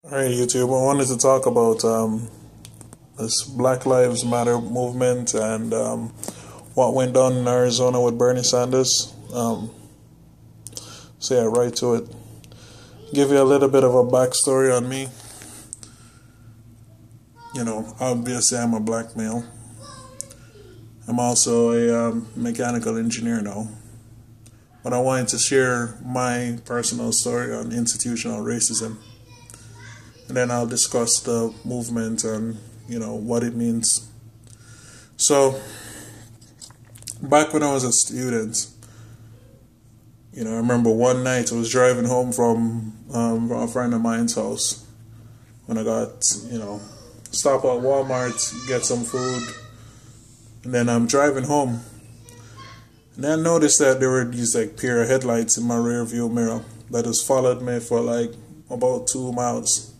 Alright, YouTube. I wanted to talk about this Black Lives Matter movement and what went down in Arizona with Bernie Sanders. So yeah, right to it. Give you a little bit of a backstory on me. Obviously I'm a black male. I'm also a mechanical engineer now. But I wanted to share my personal story on institutional racism. And then I'll discuss the movement and, what it means. So, back when I was a student, I remember one night I was driving home from a friend of mine's house when I got, stop at Walmart, get some food, and then I'm driving home. And then I noticed that there were these pair of headlights in my rear view mirror that has followed me for about 2 miles.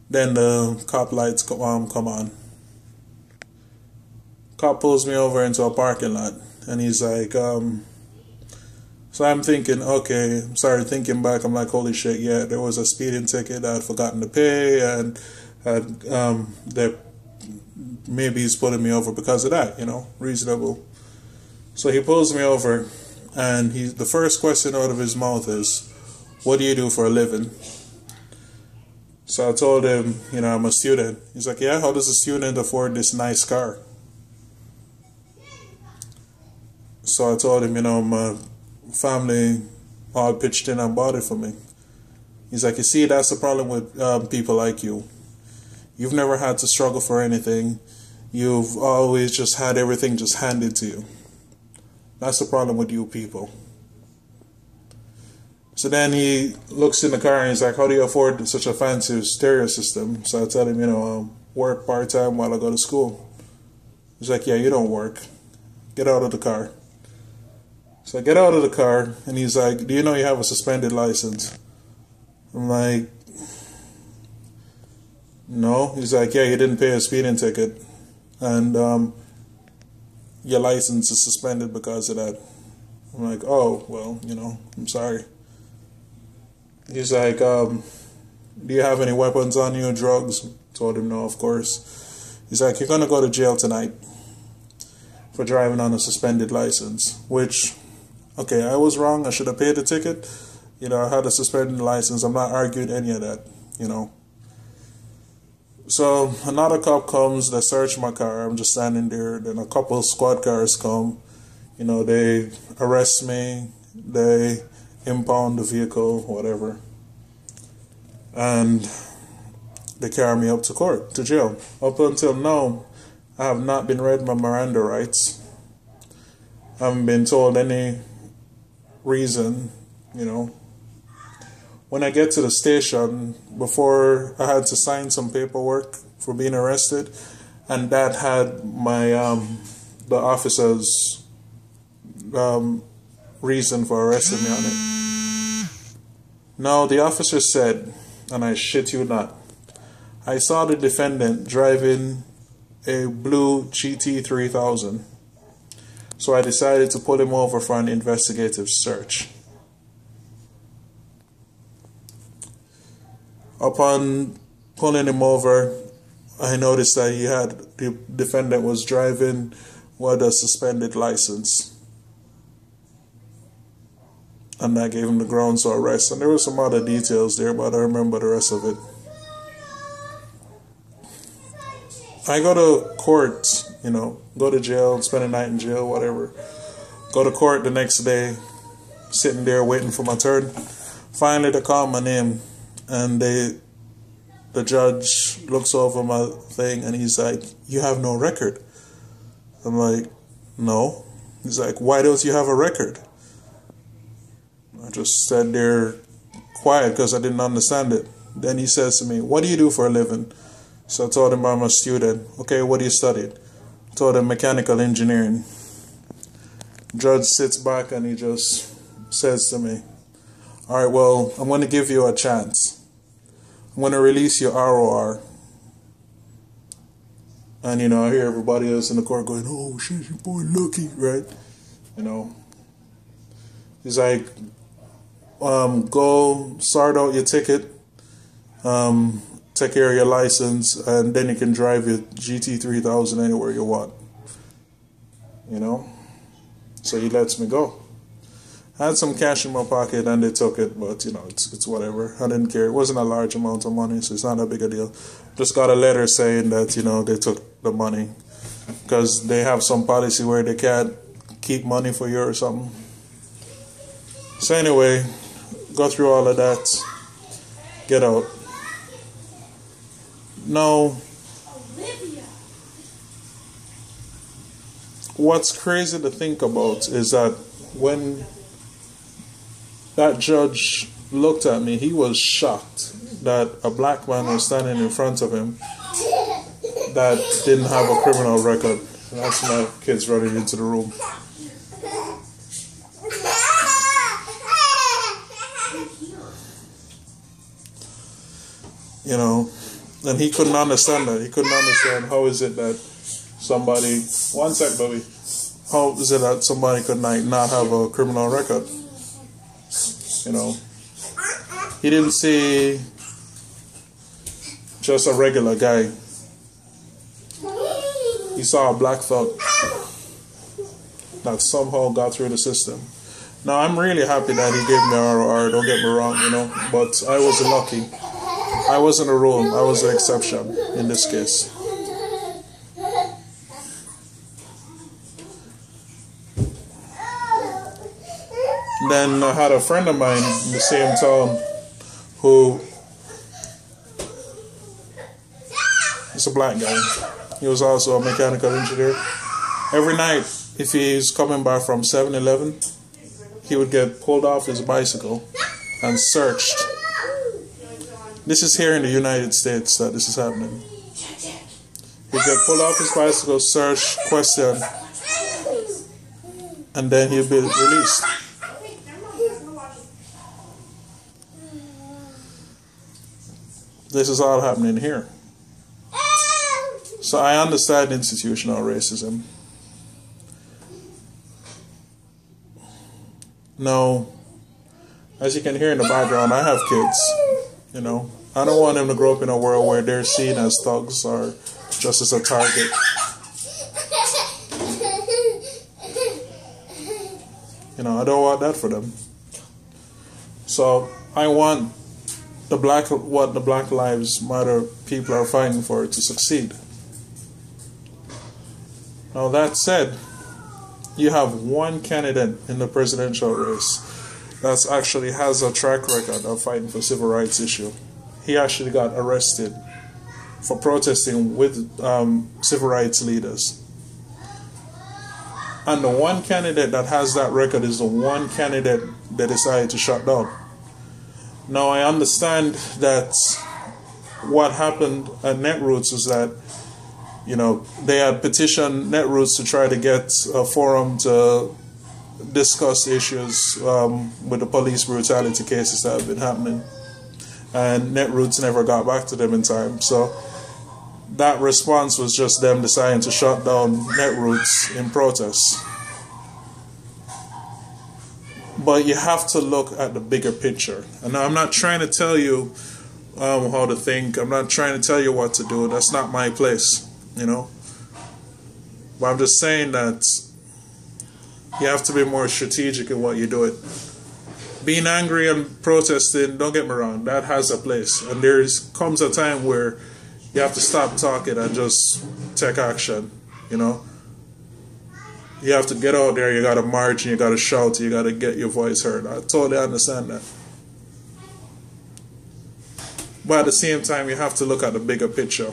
Then the cop lights come on. Cop pulls me over into a parking lot, and he's like, so I'm thinking, okay, I'm sorry, thinking back, I'm like, holy shit, yeah, there was a speeding ticket that I'd forgotten to pay, and that maybe he's pulling me over because of that, reasonable. So he pulls me over, and the first question out of his mouth is, what do you do for a living? So I told him, I'm a student. He's like, yeah, how does a student afford this nice car? So I told him, my family all pitched in and bought it for me. He's like, you see, that's the problem with people like you. You've never had to struggle for anything. You've always just had everything just handed to you. That's the problem with you people. So then he looks in the car and he's like, how do you afford such a fancy stereo system? So I tell him, I work part-time while I go to school. He's like, yeah, you don't work. Get out of the car. So I get out of the car and he's like, do you know you have a suspended license? I'm like, no. He's like, yeah, you didn't pay a speeding ticket. And your license is suspended because of that. I'm like, oh, well, I'm sorry. He's like, do you have any weapons on you, drugs? Told him no, of course. He's like, you're going to go to jail tonight for driving on a suspended license. Which, okay, I was wrong. I should have paid the ticket. I had a suspended license. I'm not arguing any of that, So another cop comes, they search my car. I'm just standing there. Then a couple of squad cars come. They arrest me. They impound the vehicle, whatever. And they carry me up to court, to jail. Up until now, I have not been read my Miranda rights. I haven't been told any reason, When I get to the station, before I had to sign some paperwork for being arrested, and that had my, the officer's reason for arresting me on it. Now, the officer said, and I shit you not, I saw the defendant driving a blue GT3000. So I decided to pull him over for an investigative search. Upon pulling him over, I noticed that the defendant was driving with a suspended license. And I gave him the grounds to arrest. And there were some other details there, but I remember the rest of it. I go to court, go to jail, spend a night in jail, whatever. Go to court the next day, sitting there waiting for my turn. Finally, they call my name, and the judge looks over my thing, and he's like, you have no record. I'm like, no. He's like, why don't you have a record? I just sat there quiet because I didn't understand it. Then he says to me, what do you do for a living? So I told him I'm a student. Okay, what do you study? I told him mechanical engineering. Judge sits back and he just says to me, all right, well, I'm going to give you a chance. I'm going to release your ROR. And, I hear everybody else in the court going, oh, shit, your boy lucky, right? He's like, go sort out your ticket take care of your license, and then you can drive your GT3000 anywhere you want. You know? So he lets me go. I had some cash in my pocket and they took it, but you know, it's whatever. I didn't care. It wasn't a large amount of money, so it's not a big a deal. Just got a letter saying that, you know, they took the money because they have some policy where they can't keep money for you or something. So anyway, go through all of that, get out. Now, what's crazy to think about is that when that judge looked at me, he was shocked that a black man was standing in front of him that didn't have a criminal record. And that's my kids running into the room. You know, and he couldn't understand that. He couldn't understand how is it that somebody, one sec, baby, how is it that somebody could not have a criminal record? You know, he didn't see just a regular guy. He saw a black thug that somehow got through the system. Now, I'm really happy that he gave me ROR, don't get me wrong, you know, but I was lucky. I wasn't a rule, I was an exception in this case. Then I had a friend of mine in the same town who is a black guy. He was also a mechanical engineer. Every night, if he's coming back from 7-Eleven, he would get pulled off his bicycle and searched. This is here in the United States that this is happening. He'd get pulled off his bicycle, searched, questioned, and then he'd be released. This is all happening here. So I understand institutional racism. Now, as you can hear in the background, I have kids. You know, I don't want them to grow up in a world where they're seen as thugs or just as a target. You know, I don't want that for them. So I want what the Black Lives Matter people are fighting for to succeed. Now that said, you have one candidate in the presidential race that actually has a track record of fighting for civil rights issue. He actually got arrested for protesting with civil rights leaders. And the one candidate that has that record is the one candidate they decided to shut down. Now I understand that what happened at Netroots was that, you know, they had petitioned Netroots to try to get a forum to discuss issues with the police brutality cases that have been happening. And Netroots never got back to them in time. So that response was just them deciding to shut down Netroots in protest. But you have to look at the bigger picture. And I'm not trying to tell you how to think. I'm not trying to tell you what to do. That's not my place, you know. But I'm just saying that you have to be more strategic in what you do. Being angry and protesting, don't get me wrong, that has a place. And comes a time where you have to stop talking and just take action, you know. You have to get out there, you got to march, and you got to shout, you got to get your voice heard. I totally understand that. But at the same time, you have to look at the bigger picture.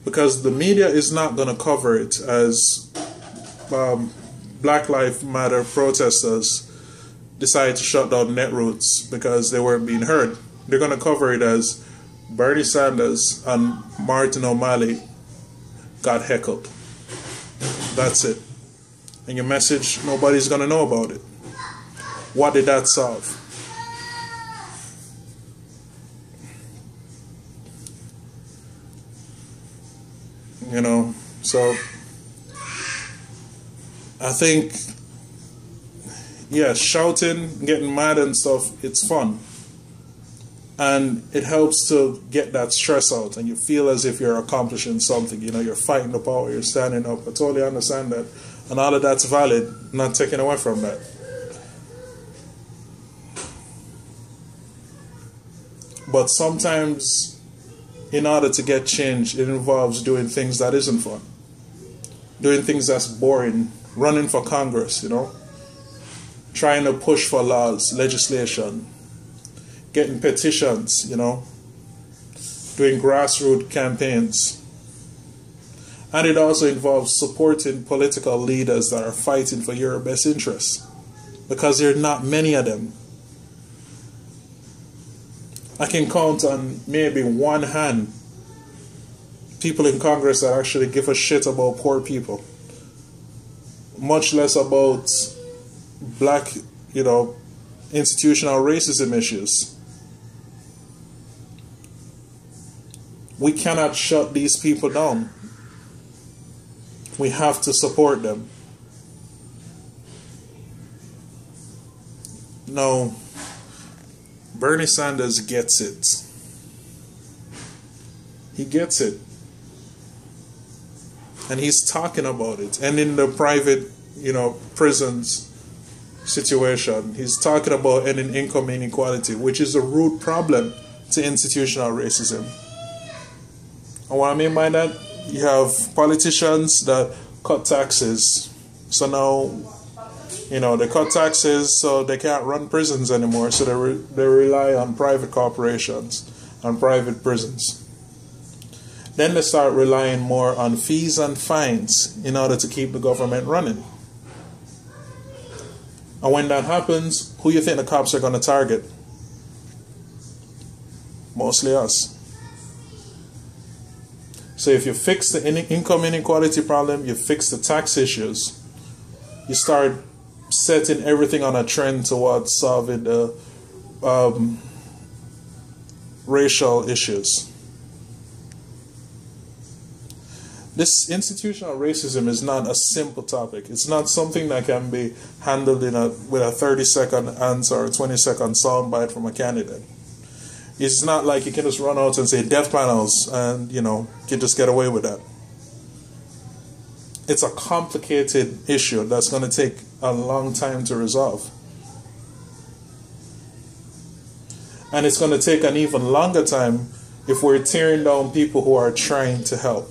Because the media is not going to cover it as Black Lives Matter protesters decided to shut down Netroots because they weren't being heard. They're going to cover it as Bernie Sanders and Martin O'Malley got heckled. That's it. And your message, nobody's going to know about it. What did that solve? You know, so I think, yeah, shouting, getting mad and stuff, it's fun. And it helps to get that stress out, and you feel as if you're accomplishing something. You know, you're fighting the power, you're standing up. I totally understand that. And all of that's valid, not taken away from that. But sometimes, in order to get change, it involves doing things that isn't fun. Doing things that's boring. Running for Congress, you know. Trying to push for laws, legislation. Getting petitions, you know. Doing grassroots campaigns. And it also involves supporting political leaders that are fighting for your best interests. Because there are not many of them. I can count on maybe one hand people in Congress that actually give a shit about poor people. Much less about black, you know, institutional racism issues. We cannot shut these people down. We have to support them. No, Bernie Sanders gets it. He gets it. And he's talking about it. And in the private, you know, prisons situation, he's talking about ending income inequality, which is a root problem to institutional racism. And what I mean by that, you have politicians that cut taxes. So now, you know, they cut taxes so they can't run prisons anymore. So they rely on private corporations and private prisons. Then they start relying more on fees and fines in order to keep the government running. And when that happens, who you think the cops are going to target? Mostly us. So if you fix the income inequality problem, you fix the tax issues, you start setting everything on a trend towards solving the racial issues. This institutional racism is not a simple topic. It's not something that can be handled with a 30-second answer or 20-second soundbite from a candidate. It's not like you can just run out and say death panels and, you know, you can just get away with that. It's a complicated issue that's going to take a long time to resolve. And it's going to take an even longer time if we're tearing down people who are trying to help.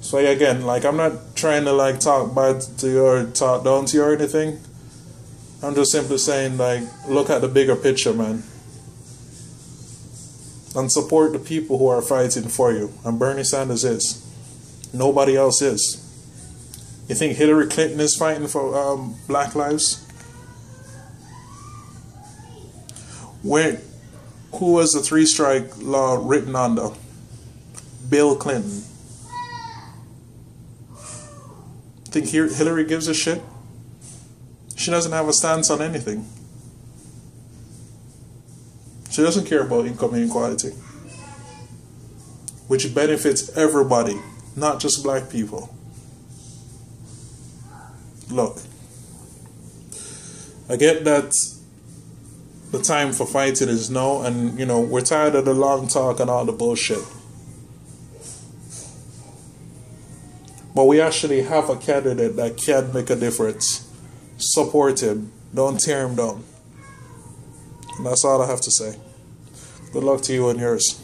So again, like, I'm not trying to like talk bad to you or talk down to you or anything. I'm just simply saying, like, look at the bigger picture, man. And support the people who are fighting for you. And Bernie Sanders is. Nobody else is. You think Hillary Clinton is fighting for black lives? Who was the 3-strike law written under? Bill Clinton. Think Hillary gives a shit? She doesn't have a stance on anything. She doesn't care about income inequality, which benefits everybody, not just black people. Look, I get that the time for fighting is now, and, you know, we're tired of the long talk and all the bullshit. But we actually have a candidate that can make a difference. Support him. Don't tear him down. And that's all I have to say. Good luck to you and yours.